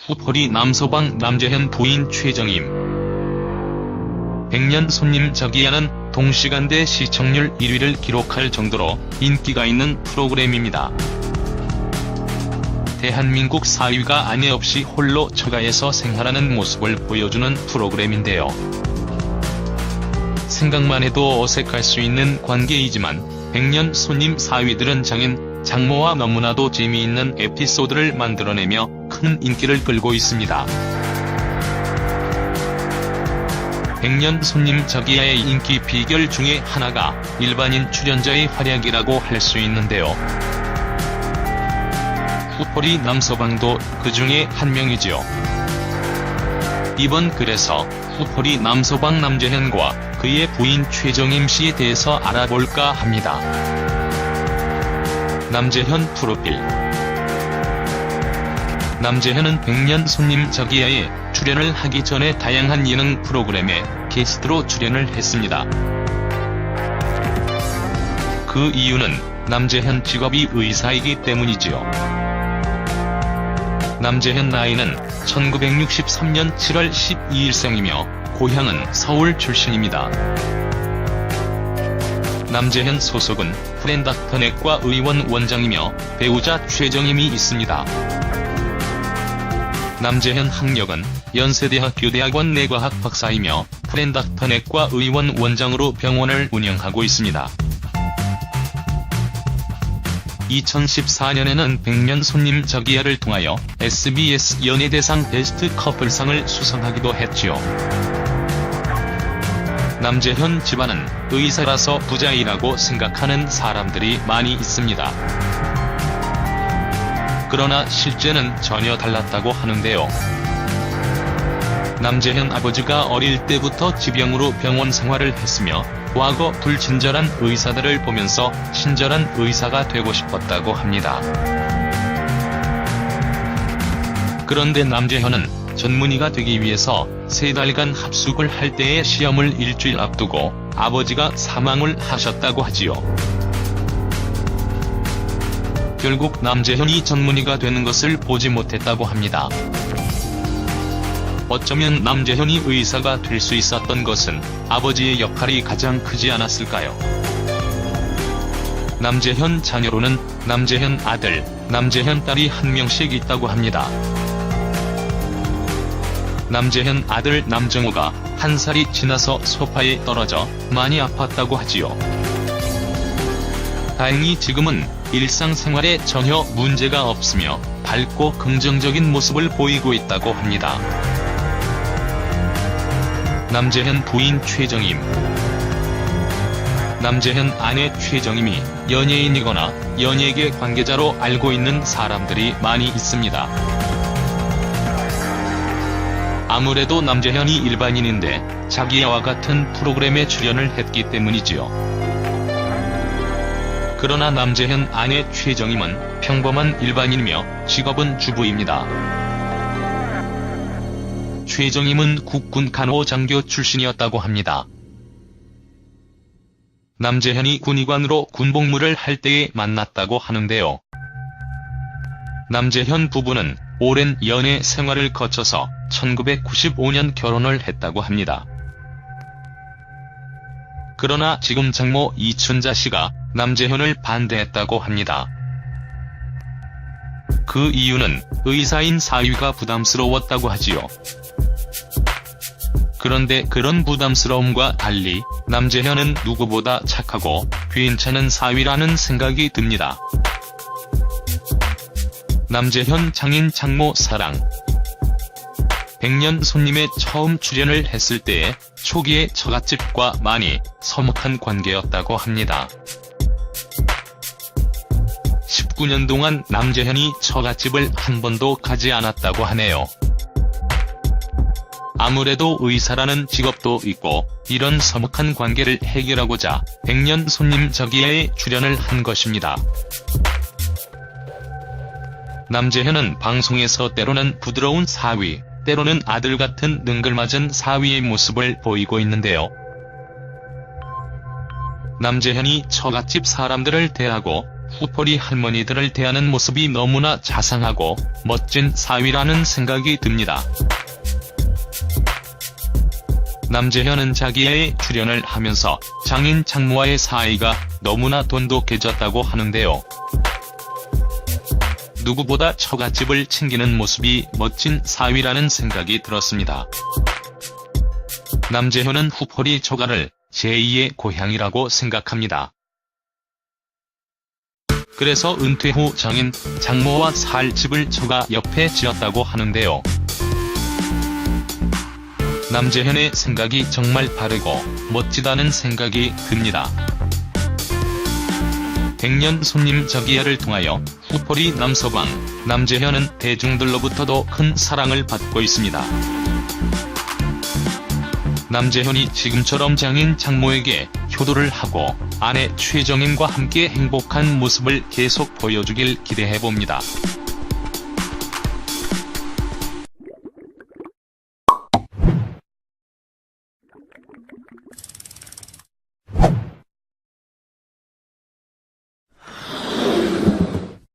후포리 남서방 남재현 부인 최정임. 100년 손님 저기야는 동시간대 시청률 1위를 기록할 정도로 인기가 있는 프로그램입니다. 대한민국 사위가 아내 없이 홀로 처가에서 생활하는 모습을 보여주는 프로그램인데요. 생각만 해도 어색할 수 있는 관계이지만 100년 손님 사위들은 장인, 장모와 너무나도 재미있는 에피소드를 만들어내며 큰 인기를 끌고 있습니다. 100년 손님 저기야의 인기 비결 중에 하나가 일반인 출연자의 활약이라고 할 수 있는데요. 후포리 남서방도 그 중에 한 명이지요. 이번 글에서 후포리 남서방 남재현과 그의 부인 최정임 씨에 대해서 알아볼까 합니다. 남재현 프로필. 남재현은 100년 손님 저기야에 출연을 하기 전에 다양한 예능 프로그램에 게스트로 출연을 했습니다. 그 이유는 남재현 직업이 의사이기 때문이지요. 남재현 나이는 1963년 7월 12일생이며 고향은 서울 출신입니다. 남재현 소속은 프렌닥터넷과 의원 원장이며 배우자 최정임이 있습니다. 남재현 학력은 연세대학교 대학원 내과학 박사이며 프렌닥터넷과 의원 원장으로 병원을 운영하고 있습니다. 2014년에는 100년 손님 저기야를 통하여 SBS 연예대상 베스트 커플상을 수상하기도 했지요. 남재현 집안은 의사라서 부자이라고 생각하는 사람들이 많이 있습니다. 그러나 실제는 전혀 달랐다고 하는데요. 남재현 아버지가 어릴 때부터 지병으로 병원 생활을 했으며 과거 불친절한 의사들을 보면서 친절한 의사가 되고 싶었다고 합니다. 그런데 남재현은 전문의가 되기 위해서 3달간 합숙을 할 때의 시험을 일주일 앞두고 아버지가 사망을 하셨다고 하지요. 결국 남재현이 전문의가 되는 것을 보지 못했다고 합니다. 어쩌면 남재현이 의사가 될 수 있었던 것은 아버지의 역할이 가장 크지 않았을까요? 남재현 자녀로는 남재현 아들, 남재현 딸이 1명씩 있다고 합니다. 남재현 아들 남정우가 1살이 지나서 소파에 떨어져 많이 아팠다고 하지요. 다행히 지금은 일상생활에 전혀 문제가 없으며 밝고 긍정적인 모습을 보이고 있다고 합니다. 남재현 부인 최정임. 남재현 아내 최정임이 연예인이거나 연예계 관계자로 알고 있는 사람들이 많이 있습니다. 아무래도 남재현이 일반인인데 자기야와 같은 프로그램에 출연을 했기 때문이지요. 그러나 남재현 아내 최정임은 평범한 일반인이며 직업은 주부입니다. 최정임은 국군 간호장교 출신이었다고 합니다. 남재현이 군의관으로 군복무를 할 때에 만났다고 하는데요. 남재현 부부는 오랜 연애 생활을 거쳐서 1995년 결혼을 했다고 합니다. 그러나 지금 장모 이춘자 씨가 남재현을 반대했다고 합니다. 그 이유는 의사인 사위가 부담스러웠다고 하지요. 그런데 그런 부담스러움과 달리 남재현은 누구보다 착하고 괜찮은 사위라는 생각이 듭니다. 남재현 장인 장모 사랑. 100년 손님에 처음 출연을 했을 때에 초기에 처갓집과 많이 서먹한 관계였다고 합니다. 19년 동안 남재현이 처갓집을 한 번도 가지 않았다고 하네요. 아무래도 의사라는 직업도 있고 이런 서먹한 관계를 해결하고자 100년 손님 저기야에 출연을 한 것입니다. 남재현은 방송에서 때로는 부드러운 사위, 때로는 아들 같은 능글맞은 사위의 모습을 보이고 있는데요. 남재현이 처갓집 사람들을 대하고 후퍼리 할머니들을 대하는 모습이 너무나 자상하고 멋진 사위라는 생각이 듭니다. 남재현은 자기의 출연을 하면서 장인 장모와의 사이가 너무나 돈독해졌다고 하는데요. 누구보다 처갓집을 챙기는 모습이 멋진 사위라는 생각이 들었습니다. 남재현은 후퍼리 처가를 제2의 고향이라고 생각합니다. 그래서 은퇴 후 장인 장모와 살 집을 처가 옆에 지었다고 하는데요. 남재현의 생각이 정말 바르고 멋지다는 생각이 듭니다. 백년 손님 저기야를 통하여 후퍼리 남서방 남재현은 대중들로부터도 큰 사랑을 받고 있습니다. 남재현이 지금처럼 장인 장모에게 효도를 하고 아내 최정인과 함께 행복한 모습을 계속 보여주길 기대해봅니다.